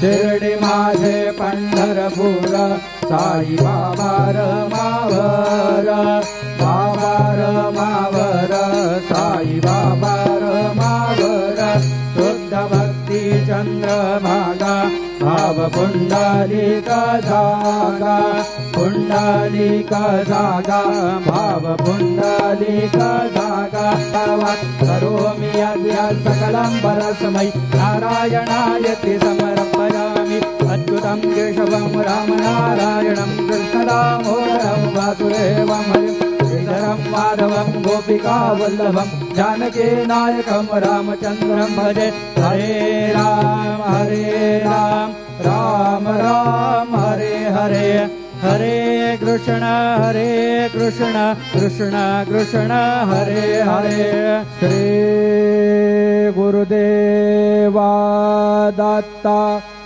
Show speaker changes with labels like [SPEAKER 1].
[SPEAKER 1] शिर्डी माझे पंढरपूर साई बाबा रमावर बाबा रमावर साई बाबा रमावर शुद्ध भक्ती चंद्रभागा भाव पुंडलिका जागा पुंडलिका जागा भाव पुंडलिका जागा करोमि अद्य सकलं परस्मै नारायणायति समर्पयामि अच्युतं केशवं रामनारायणं कृष्णदामोदरं वासुदेवं श्रीधरं माधवं गोपिकावल्लभं जानकी नायकं रामचन्द्रं भजे हरे राम राम राम हरे हरे हरे कृष्ण कृष्ण कृष्ण हरे हरे श्री गुरुदेवा दत्ता।